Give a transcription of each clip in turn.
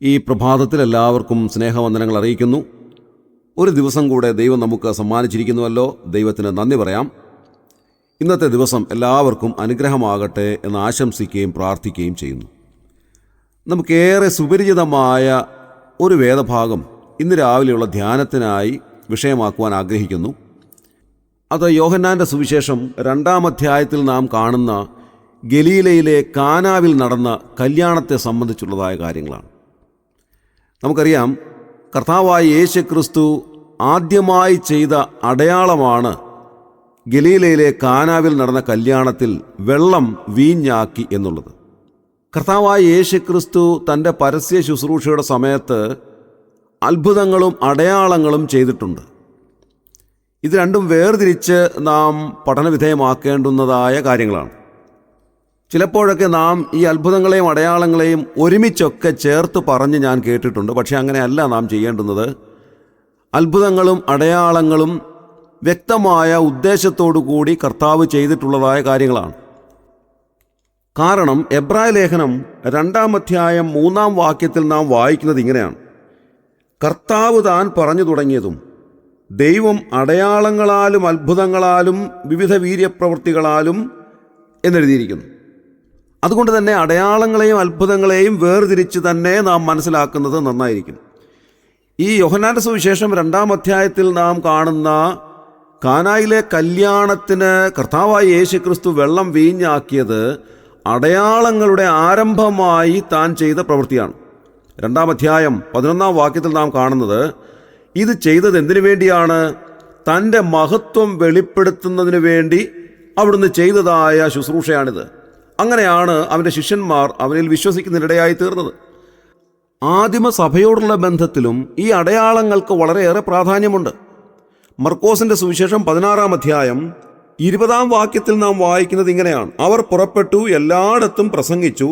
ഈ പ്രഭാതത്തിൽ എല്ലാവർക്കും സ്നേഹവന്ദനങ്ങൾ അറിയിക്കുന്നു. ഒരു ദിവസം കൂടെ ദൈവം നമുക്ക് സമ്മാനിച്ചിരിക്കുന്നുവല്ലോ. ദൈവത്തിന് നന്ദി പറയാം. ഇന്നത്തെ ദിവസം എല്ലാവർക്കും അനുഗ്രഹമാകട്ടെ എന്ന് ആശംസിക്കുകയും പ്രാർത്ഥിക്കുകയും ചെയ്യുന്നു. നമുക്കേറെ സുപരിചിതമായ ഒരു വേദഭാഗം ഇന്ന് രാവിലെയുള്ള ധ്യാനത്തിനായി വിഷയമാക്കുവാൻ ആഗ്രഹിക്കുന്നു. അത് യോഹന്നാൻ്റെ സുവിശേഷം 2-ാം അധ്യായത്തിൽ നാം കാണുന്ന ഗലീലയിലെ കാനാവിൽ നടന്ന കല്യാണത്തെ സംബന്ധിച്ചുള്ളതായ കാര്യങ്ങളാണ്. നമുക്കറിയാം, കർത്താവായ യേശുക്രിസ്തു ആദ്യമായി ചെയ്ത അടയാളമാണ് ഗലീലയിലെ കാനാവിൽ നടന്ന കല്യാണത്തിൽ വെള്ളം വീഞ്ഞാക്കി എന്നുള്ളത്. കർത്താവായ യേശുക്രിസ്തു തൻ്റെ പരസ്യ ശുശ്രൂഷയുടെ സമയത്ത് അത്ഭുതങ്ങളും അടയാളങ്ങളും ചെയ്തിട്ടുണ്ട്. ഇത് രണ്ടും വേർതിരിച്ച് നാം പഠനവിധേയമാക്കേണ്ടുന്നതായ കാര്യങ്ങളാണ്. ചിലപ്പോഴൊക്കെ നാം ഈ അത്ഭുതങ്ങളെയും അടയാളങ്ങളെയും ഒരുമിച്ചൊക്കെ ചേർത്ത് പറഞ്ഞ് ഞാൻ കേട്ടിട്ടുണ്ട്. പക്ഷേ അങ്ങനെയല്ല നാം ചെയ്യേണ്ടുന്നത്. അത്ഭുതങ്ങളും അടയാളങ്ങളും വ്യക്തമായ ഉദ്ദേശത്തോടു കൂടി കർത്താവ് ചെയ്തിട്ടുള്ളതായ കാര്യങ്ങളാണ്. കാരണം എബ്രായ ലേഖനം 2-ാം അധ്യായം 3-ാം വാക്യത്തിൽ നാം വായിക്കുന്നത് ഇങ്ങനെയാണ്: കർത്താവ് താൻ പറഞ്ഞു തുടങ്ങിയതും ദൈവം അടയാളങ്ങളാലും അത്ഭുതങ്ങളാലും വിവിധ വീര്യപ്രവൃത്തികളാലും എന്നെഴുതിയിരിക്കുന്നു. അതുകൊണ്ട് തന്നെ അടയാളങ്ങളെയും അത്ഭുതങ്ങളെയും വേർതിരിച്ച് തന്നെ നാം മനസ്സിലാക്കുന്നത് നന്നായിരിക്കും. ഈ യോഹന്നാന്റെ സുവിശേഷം 2-ാം അധ്യായത്തിൽ നാം കാണുന്ന കാനായിലെ കല്യാണത്തിന് കർത്താവായ യേശുക്രിസ്തു വെള്ളം വീഞ്ഞാക്കിയത് അടയാളങ്ങളുടെ ആരംഭമായി താൻ ചെയ്ത പ്രവൃത്തിയാണ്. 2-ാം അധ്യായം 11-ാം വാക്യത്തിൽ നാം കാണുന്നത് ഇത് ചെയ്തത് എന്തിനു വേണ്ടിയാണ്? തൻ്റെ മഹത്വം വെളിപ്പെടുത്തുന്നതിന് വേണ്ടി അവിടുന്ന് ചെയ്തതായ ശുശ്രൂഷയാണിത്. അങ്ങനെയാണ് അവൻ്റെ ശിഷ്യന്മാർ അവനിൽ വിശ്വസിക്കുന്നതിനിടയായി തീർന്നത്. ആദിമസഭയോടുള്ള ബന്ധത്തിലും ഈ അടയാളങ്ങൾക്ക് വളരെയേറെ പ്രാധാന്യമുണ്ട്. മർക്കോസിൻ്റെ സുവിശേഷം 16-ാം അധ്യായം 20-ാം വാക്യത്തിൽ നാം വായിക്കുന്നത് ഇങ്ങനെയാണ്: അവർ പുറപ്പെട്ടു, എല്ലായിടത്തും പ്രസംഗിച്ചു,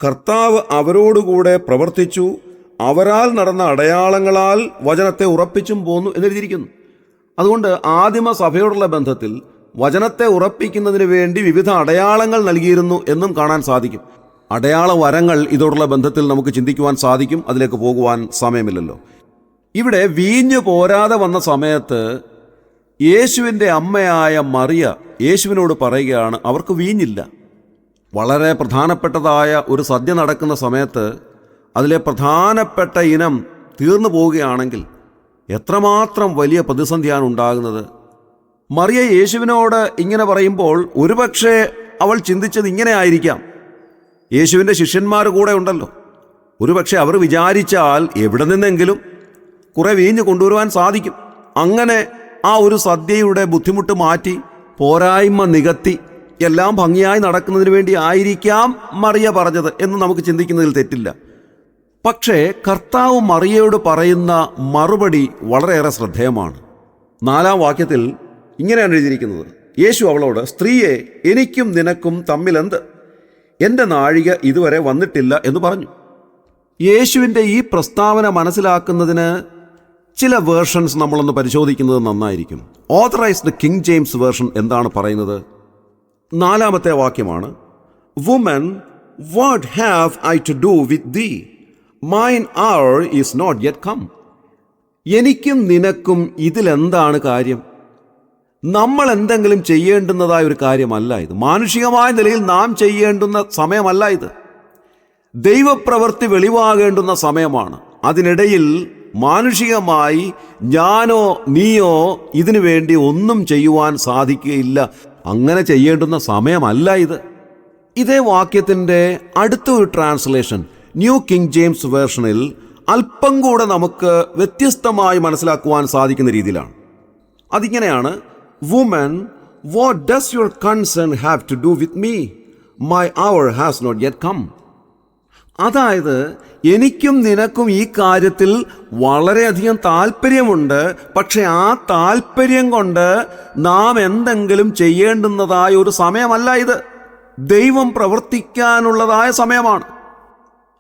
കർത്താവ് അവരോടുകൂടെ പ്രവർത്തിച്ചു, അവരാൽ നടന്ന അടയാളങ്ങളാൽ വചനത്തെ ഉറപ്പിച്ചും പോന്നു എന്നെഴുതിയിരിക്കുന്നു. അതുകൊണ്ട് ആദിമസഭയോടുള്ള ബന്ധത്തിൽ വചനത്തെ ഉറപ്പിക്കുന്നതിന് വേണ്ടി വിവിധ അടയാളങ്ങൾ നൽകിയിരുന്നു എന്നും കാണാൻ സാധിക്കും. അടയാള വരങ്ങൾ ഇതോടുള്ള ബന്ധത്തിൽ നമുക്ക് ചിന്തിക്കുവാൻ സാധിക്കും. അതിലേക്ക് പോകുവാൻ സമയമില്ലല്ലോ. ഇവിടെ വീഞ്ഞു പോരാതെ വന്ന സമയത്ത് യേശുവിൻ്റെ അമ്മയായ മറിയ യേശുവിനോട് പറയുകയാണ്, അവർക്ക് വീഞ്ഞില്ല. വളരെ പ്രധാനപ്പെട്ടതായ ഒരു സദ്യ നടക്കുന്ന സമയത്ത് അതിലെ പ്രധാനപ്പെട്ട ഇനം തീർന്നു പോവുകയാണെങ്കിൽ എത്രമാത്രം വലിയ പ്രതിസന്ധിയാണ് ഉണ്ടാകുന്നത്. മറിയ യേശുവിനോട് ഇങ്ങനെ പറയുമ്പോൾ ഒരുപക്ഷെ അവൾ ചിന്തിച്ചത് ഇങ്ങനെ ആയിരിക്കാം: യേശുവിൻ്റെ ശിഷ്യന്മാർ കൂടെ ഉണ്ടല്ലോ, ഒരുപക്ഷെ അവർ വിചാരിച്ചാൽ എവിടെ നിന്നെങ്കിലും കുറെ വീഞ്ഞ് കൊണ്ടുവരുവാൻ സാധിക്കും. അങ്ങനെ ആ ഒരു സദ്യയുടെ ബുദ്ധിമുട്ട് മാറ്റി, പോരായ്മ നികത്തി, എല്ലാം ഭംഗിയായി നടക്കുന്നതിന് വേണ്ടി ആയിരിക്കാം മറിയ പറഞ്ഞത് എന്ന് നമുക്ക് ചിന്തിക്കുന്നതിൽ തെറ്റില്ല. പക്ഷേ കർത്താവ് മറിയയോട് പറയുന്ന മറുപടി വളരെയേറെ ശ്രദ്ധേയമാണ്. 4-ാം വാക്യത്തിൽ ഇങ്ങനെയാണ് എഴുതിയിരിക്കുന്നത്: യേശു അവളോട്, സ്ത്രീയെ, എനിക്കും നിനക്കും തമ്മിലെന്ത്? എൻ്റെ നാഴിക ഇതുവരെ വന്നിട്ടില്ല എന്ന് പറഞ്ഞു. യേശുവിൻ്റെ ഈ പ്രസ്താവന മനസ്സിലാക്കുന്നതിന് ചില വേർഷൻസ് നമ്മളൊന്ന് പരിശോധിക്കുന്നത് നന്നായിരിക്കും. ഓതറൈസ്ഡ് കിങ് ജെയിംസ് വേർഷൻ എന്താണ് പറയുന്നത്? 4-ാമത്തെ വാക്യമാണ്: woman, what have I to do with thee? Mine hour is not yet come. എനിക്കും നിനക്കും ഇതിലെന്താണ് കാര്യം? നമ്മൾ എന്തെങ്കിലും ചെയ്യേണ്ടുന്നതായ ഒരു കാര്യമല്ല ഇത്. മാനുഷികമായ നിലയിൽ നാം ചെയ്യേണ്ടുന്ന സമയമല്ല ഇത്. ദൈവപ്രവൃത്തി വെളിവാകേണ്ടുന്ന സമയമാണ്. അതിനിടയിൽ മാനുഷികമായി ഞാനോ നീയോ ഇതിനു വേണ്ടി ഒന്നും ചെയ്യുവാൻ സാധിക്കുകയില്ല. അങ്ങനെ ചെയ്യേണ്ടുന്ന സമയമല്ല ഇത്. ഇതേ വാക്യത്തിൻ്റെ അടുത്തൊരു ട്രാൻസ്ലേഷൻ ന്യൂ കിങ് ജെയിംസ് വേർഷനിൽ അല്പം കൂടെ നമുക്ക് വ്യത്യസ്തമായി മനസ്സിലാക്കുവാൻ സാധിക്കുന്ന രീതിയിലാണ്. അതിങ്ങനെയാണ്: woman, what does your concern have to do with me? My hour has not yet come. അതായത്, എനിക്കും നിനക്കും ഈ കാര്യത്തിൽ വളരെയധികം താല്പര്യമുണ്ട്, പക്ഷെ ആ താല്പര്യം കൊണ്ട് നാം എന്തെങ്കിലും ചെയ്യേണ്ടുന്നതായ ഒരു സമയമല്ല ഇത്. ദൈവം പ്രവർത്തിക്കാനുള്ളതായ സമയമാണ്.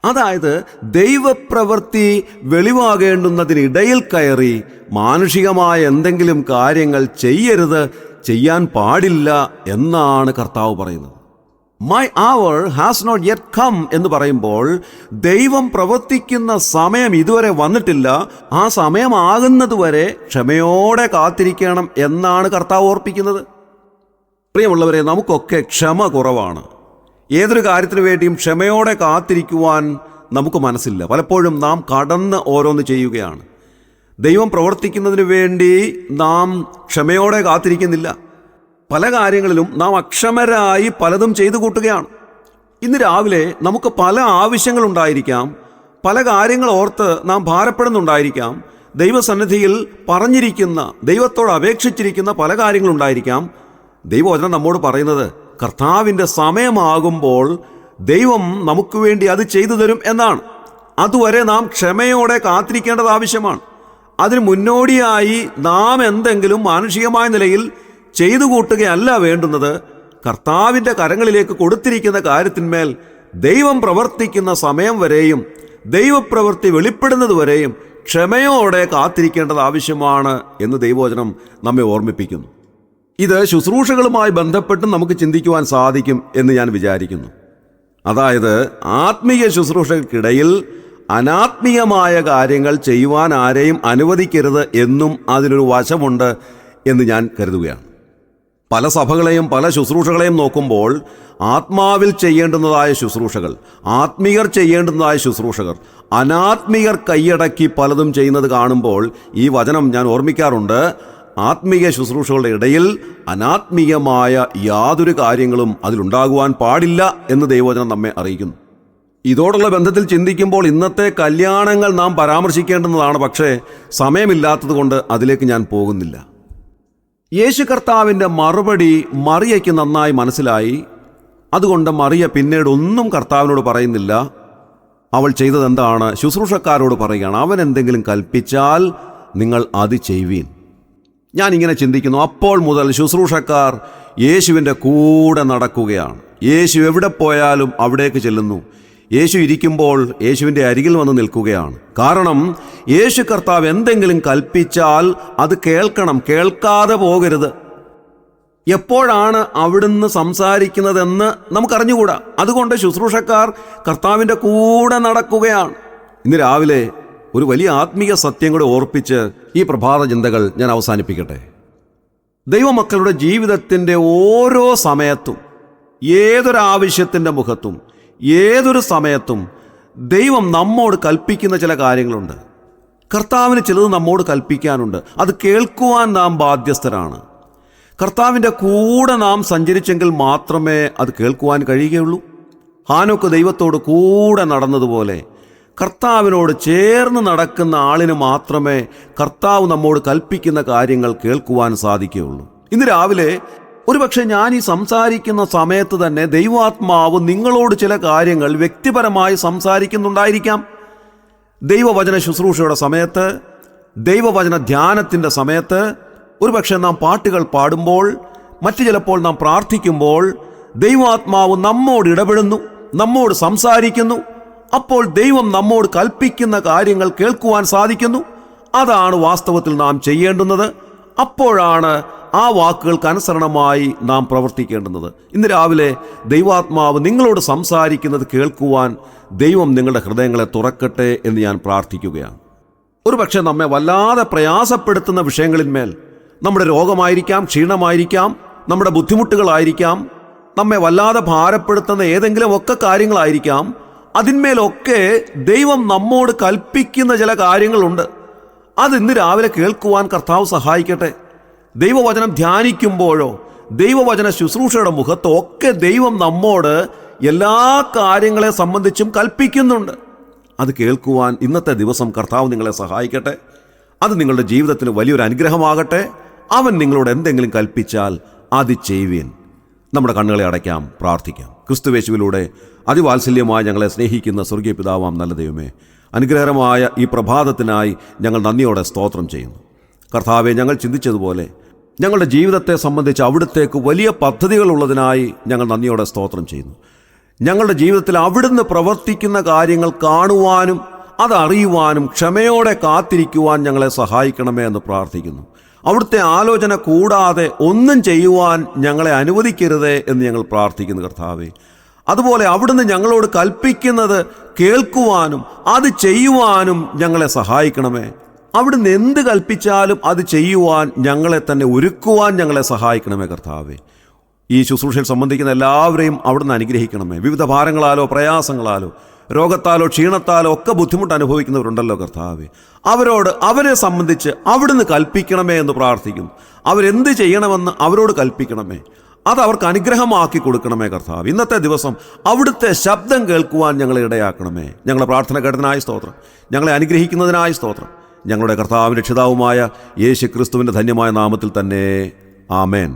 അതായത്, ദൈവപ്രവൃത്തി വെളിവാകേണ്ടുന്നതിനിടയിൽ കയറി മാനുഷികമായ എന്തെങ്കിലും കാര്യങ്ങൾ ചെയ്യരുത്, ചെയ്യാൻ പാടില്ല എന്നാണ് കർത്താവ് പറയുന്നത്. My hour has not yet come എന്ന് പറയുമ്പോൾ ദൈവം പ്രവർത്തിക്കുന്ന സമയം ഇതുവരെ വന്നിട്ടില്ല, ആ സമയമാകുന്നതുവരെ ക്ഷമയോടെ കാത്തിരിക്കണം എന്നാണ് കർത്താവ് ഓർപ്പിക്കുന്നത്. പ്രിയമുള്ളവരെ, നമുക്കൊക്കെ ക്ഷമ കുറവാണ്. ഏതൊരു കാര്യത്തിനു വേണ്ടിയും ക്ഷമയോടെ കാത്തിരിക്കുവാൻ നമുക്ക് മനസ്സില്ല. പലപ്പോഴും നാം കടന്ന് ഓരോന്ന് ചെയ്യുകയാണ്. ദൈവം പ്രവർത്തിക്കുന്നതിന് വേണ്ടി നാം ക്ഷമയോടെ കാത്തിരിക്കുന്നില്ല. പല കാര്യങ്ങളിലും നാം അക്ഷമരായി പലതും ചെയ്തു കൂട്ടുകയാണ്. ഇന്ന് രാവിലെ നമുക്ക് പല ആവശ്യങ്ങളുണ്ടായിരിക്കാം, പല കാര്യങ്ങൾ ഓർത്ത് നാം ഭാരപ്പെടുന്നുണ്ടായിരിക്കാം, ദൈവസന്നിധിയിൽ പറഞ്ഞിരിക്കുന്ന, ദൈവത്തോട് അപേക്ഷിച്ചിരിക്കുന്ന പല കാര്യങ്ങളുണ്ടായിരിക്കാം. ദൈവവചനം നമ്മോട് പറയുന്നത് കർത്താവിൻ്റെ സമയമാകുമ്പോൾ ദൈവം നമുക്ക് വേണ്ടി അത് ചെയ്തു തരും എന്നാണ്. അതുവരെ നാം ക്ഷമയോടെ കാത്തിരിക്കേണ്ടത് ആവശ്യമാണ്. അതിന് മുന്നോടിയായി നാം എന്തെങ്കിലും മാനുഷികമായ നിലയിൽ ചെയ്തു കൂട്ടുകയല്ല വേണ്ടുന്നത്. കർത്താവിൻ്റെ കരങ്ങളിലേക്ക് കൊടുത്തിരിക്കുന്ന കാര്യത്തിന്മേൽ ദൈവം പ്രവർത്തിക്കുന്ന സമയം വരെയും ദൈവപ്രവൃത്തി വെളിപ്പെടുന്നത് വരെയും ക്ഷമയോടെ കാത്തിരിക്കേണ്ടത് ആവശ്യമാണ് എന്ന് ദൈവവചനം നമ്മെ ഓർമ്മിപ്പിക്കുന്നു. ഇത് ശുശ്രൂഷകളുമായി ബന്ധപ്പെട്ട് നമുക്ക് ചിന്തിക്കുവാൻ സാധിക്കും എന്ന് ഞാൻ വിചാരിക്കുന്നു. അതായത്, ആത്മീയ ശുശ്രൂഷകൾക്കിടയിൽ അനാത്മീയമായ കാര്യങ്ങൾ ചെയ്യുവാൻ ആരെയും അനുവദിക്കരുത് എന്നും അതിനൊരു വശമുണ്ട് എന്ന് ഞാൻ കരുതുകയാണ്. പല സഭകളെയും പല ശുശ്രൂഷകളെയും നോക്കുമ്പോൾ ആത്മാവിൽ ചെയ്യേണ്ടുന്നതായ ശുശ്രൂഷകൾ, ആത്മീയർ ചെയ്യേണ്ടുന്നതായ ശുശ്രൂഷകർ, അനാത്മീയർ കൈയടക്കി പലതും ചെയ്യുന്നത് കാണുമ്പോൾ ഈ വചനം ഞാൻ ഓർമ്മിക്കാറുണ്ട്. ആത്മീയ ശുശ്രൂഷകളുടെ ഇടയിൽ അനാത്മീയമായ യാതൊരു കാര്യങ്ങളും അതിലുണ്ടാകുവാൻ പാടില്ല എന്ന് ദൈവവചനം നമ്മെ അറിയിക്കുന്നു. ഇതോടുള്ള ബന്ധത്തിൽ ചിന്തിക്കുമ്പോൾ ഇന്നത്തെ കല്യാണങ്ങൾ നാം പരാമർശിക്കേണ്ടുന്നതാണ്. പക്ഷേ സമയമില്ലാത്തത് കൊണ്ട് അതിലേക്ക് ഞാൻ പോകുന്നില്ല. യേശു കർത്താവിൻ്റെ മറുപടി മറിയയ്ക്ക് നന്നായി മനസ്സിലായി. അതുകൊണ്ട് മറിയ പിന്നീട് ഒന്നും കർത്താവിനോട് പറയുന്നില്ല. അവൾ ചെയ്തതെന്താണ്? ശുശ്രൂഷക്കാരോട് പറയുകയാണ്, അവൻ എന്തെങ്കിലും കൽപ്പിച്ചാൽ നിങ്ങൾ അത് ചെയ്യുവീൻ. ഞാനിങ്ങനെ ചിന്തിക്കുന്നു, അപ്പോൾ മുതൽ ശുശ്രൂഷക്കാർ യേശുവിൻ്റെ കൂടെ നടക്കുകയാണ്. യേശു എവിടെ പോയാലും അവിടേക്ക് ചെല്ലുന്നു. യേശു ഇരിക്കുമ്പോൾ യേശുവിൻ്റെ അരികിൽ വന്ന് നിൽക്കുകയാണ്. കാരണം യേശു കർത്താവ് എന്തെങ്കിലും കൽപ്പിച്ചാൽ അത് കേൾക്കണം, കേൾക്കാതെ പോകരുത്. എപ്പോഴാണ് അവിടുന്ന് സംസാരിക്കുന്നതെന്ന് നമുക്കറിഞ്ഞുകൂടാ. അതുകൊണ്ട് ശുശ്രൂഷക്കാർ കർത്താവിൻ്റെ കൂടെ നടക്കുകയാണ്. ഇന്ന് രാവിലെ ഒരു വലിയ ആത്മീയ സത്യം കൂടെ ഓർപ്പിച്ച് ഈ പ്രഭാത ചിന്തകൾ ഞാൻ അവസാനിപ്പിക്കട്ടെ. ദൈവമക്കളുടെ ജീവിതത്തിൻ്റെ ഓരോ സമയത്തും, ഏതൊരാവശ്യത്തിൻ്റെ മുഖത്തും, ഏതൊരു സമയത്തും ദൈവം നമ്മോട് കൽപ്പിക്കുന്ന ചില കാര്യങ്ങളുണ്ട്. കർത്താവിന് ചിലത് നമ്മോട് കൽപ്പിക്കാനുണ്ട്. അത് കേൾക്കുവാൻ നാം ബാധ്യസ്ഥരാണ്. കർത്താവിൻ്റെ കൂടെ നാം സഞ്ചരിച്ചെങ്കിൽ മാത്രമേ അത് കേൾക്കുവാൻ കഴിയുകയുള്ളൂ. ഹാനോക്ക് ദൈവത്തോട് കൂടെ നടന്നതുപോലെ കർത്താവിനോട് ചേർന്ന് നടക്കുന്ന ആളിന് മാത്രമേ കർത്താവ് നമ്മോട് കൽപ്പിക്കുന്ന കാര്യങ്ങൾ കേൾക്കുവാൻ സാധിക്കുകയുള്ളൂ. ഇന്ന് രാവിലെ ഒരുപക്ഷെ ഞാൻ ഈ സംസാരിക്കുന്ന സമയത്ത് തന്നെ ദൈവാത്മാവ് നിങ്ങളോട് ചില കാര്യങ്ങൾ വ്യക്തിപരമായി സംസാരിക്കുന്നുണ്ടായിരിക്കാം. ദൈവവചന ശുശ്രൂഷയുടെ സമയത്ത്, ദൈവവചന ധ്യാനത്തിൻ്റെ സമയത്ത്, ഒരുപക്ഷെ നാം പാട്ടുകൾ പാടുമ്പോൾ, മറ്റു ചിലപ്പോൾ നാം പ്രാർത്ഥിക്കുമ്പോൾ ദൈവാത്മാവ് നമ്മോട് ഇടപെടുന്നു, നമ്മോട് സംസാരിക്കുന്നു. അപ്പോൾ ദൈവം നമ്മോട് കൽപ്പിക്കുന്ന കാര്യങ്ങൾ കേൾക്കുവാൻ സാധിക്കുന്നു. അതാണ് വാസ്തവത്തിൽ നാം ചെയ്യേണ്ടുന്നത്. അപ്പോഴാണ് ആ വാക്കുകൾക്ക് അനുസരണമായി നാം പ്രവർത്തിക്കേണ്ടുന്നത്. ഇന്ന് രാവിലെ ദൈവാത്മാവ് നിങ്ങളോട് സംസാരിക്കുന്നത് കേൾക്കുവാൻ ദൈവം നിങ്ങളുടെ ഹൃദയങ്ങളെ തുറക്കട്ടെ എന്ന് ഞാൻ പ്രാർത്ഥിക്കുകയാണ്. ഒരുപക്ഷെ നമ്മെ വല്ലാതെ പ്രയാസപ്പെടുത്തുന്ന വിഷയങ്ങളിന്മേൽ, നമ്മുടെ രോഗമായിരിക്കാം, ക്ഷീണമായിരിക്കാം, നമ്മുടെ ബുദ്ധിമുട്ടുകളായിരിക്കാം, നമ്മെ വല്ലാതെ ഭാരപ്പെടുത്തുന്ന ഏതെങ്കിലും ഒക്കെ കാര്യങ്ങളായിരിക്കാം, അതിന്മേലൊക്കെ ദൈവം നമ്മോട് കൽപ്പിക്കുന്ന ചില കാര്യങ്ങളുണ്ട്. അത് ഇന്ന് രാവിലെ കേൾക്കുവാൻ കർത്താവ് സഹായിക്കട്ടെ. ദൈവവചനം ധ്യാനിക്കുമ്പോഴോ ദൈവവചന ശുശ്രൂഷയുടെ മുഖത്തോ ഒക്കെ ദൈവം നമ്മോട് എല്ലാ കാര്യങ്ങളെ സംബന്ധിച്ചും കൽപ്പിക്കുന്നുണ്ട്. അത് കേൾക്കുവാൻ ഇന്നത്തെ ദിവസം കർത്താവ് നിങ്ങളെ സഹായിക്കട്ടെ. അത് നിങ്ങളുടെ ജീവിതത്തിന് വലിയൊരു അനുഗ്രഹമാകട്ടെ. അവൻ നിങ്ങളോട് എന്തെങ്കിലും കൽപ്പിച്ചാൽ അത് ചെയ്യുവിൻ. നമ്മുടെ കണ്ണുകളെ അടയ്ക്കാം, പ്രാർത്ഥിക്കാം. ക്രിസ്തുവേശുവിലൂടെ അതിവാത്സല്യമായി ഞങ്ങളെ സ്നേഹിക്കുന്ന സ്വർഗീയ പിതാവാം നല്ല ദൈവമേ, അനുഗ്രഹകരമായ ഈ പ്രഭാതത്തിനായി ഞങ്ങൾ നന്ദിയോടെ സ്തോത്രം ചെയ്യുന്നു. കർത്താവെ, ഞങ്ങൾ ചിന്തിച്ചതുപോലെ ഞങ്ങളുടെ ജീവിതത്തെ സംബന്ധിച്ച് അവിടുത്തേക്ക് വലിയ പദ്ധതികളുള്ളതിനായി ഞങ്ങൾ നന്ദിയോടെ സ്തോത്രം ചെയ്യുന്നു. ഞങ്ങളുടെ ജീവിതത്തിൽ അവിടുന്ന് പ്രവർത്തിക്കുന്ന കാര്യങ്ങൾ കാണുവാനും അതറിയുവാനും ക്ഷമയോടെ കാത്തിരിക്കുവാൻ ഞങ്ങളെ സഹായിക്കണമേ എന്ന് പ്രാർത്ഥിക്കുന്നു. അവിടുത്തെ ആലോചന കൂടാതെ ഒന്നും ചെയ്യുവാൻ ഞങ്ങളെ അനുവദിക്കരുതേ എന്ന് ഞങ്ങൾ പ്രാർത്ഥിക്കുന്നു കർത്താവേ. അതുപോലെ അവിടുന്ന് ഞങ്ങളോട് കൽപ്പിക്കുന്നത് കേൾക്കുവാനും അത് ചെയ്യുവാനും ഞങ്ങളെ സഹായിക്കണമേ. അവിടുന്ന് എന്ത് കൽപ്പിച്ചാലും അത് ചെയ്യുവാൻ ഞങ്ങളെ തന്നെ ഒരുക്കുവാൻ ഞങ്ങളെ സഹായിക്കണമേ കർത്താവേ. ഈ ശുശ്രൂഷയിൽ സംബന്ധിക്കുന്ന എല്ലാവരെയും അവിടുന്ന് അനുഗ്രഹിക്കണമേ. വിവിധ ഭാരങ്ങളാലോ പ്രയാസങ്ങളാലോ രോഗത്താലോ ക്ഷീണത്താലോ ഒക്കെ ബുദ്ധിമുട്ട് അനുഭവിക്കുന്നവരുണ്ടല്ലോ കർത്താവേ. അവരോട് അവരെ സംബന്ധിച്ച് അവിടുന്ന് കൽപ്പിക്കണമേ എന്ന് പ്രാർത്ഥിക്കുന്നു. അവരെന്ത് ചെയ്യണമെന്ന് അവരോട് കൽപ്പിക്കണമേ. അത് അവർക്ക് അനുഗ്രഹമാക്കി കൊടുക്കണമേ കർത്താവ്. ഇന്നത്തെ ദിവസം അവിടുത്തെ ശബ്ദം കേൾക്കുവാൻ ഞങ്ങളെ ഇടയാക്കണമേ. ഞങ്ങളുടെ പ്രാർത്ഥന കേട്ടതിനായി സ്തോത്രം. ഞങ്ങളെ അനുഗ്രഹിക്കുന്നതിനായി സ്തോത്രം. ഞങ്ങളുടെ കർത്താവിൻ്റെ രക്ഷിതാവുമായ യേശു ക്രിസ്തുവിൻ്റെ ധന്യമായ നാമത്തിൽ തന്നെ ആമേൻ.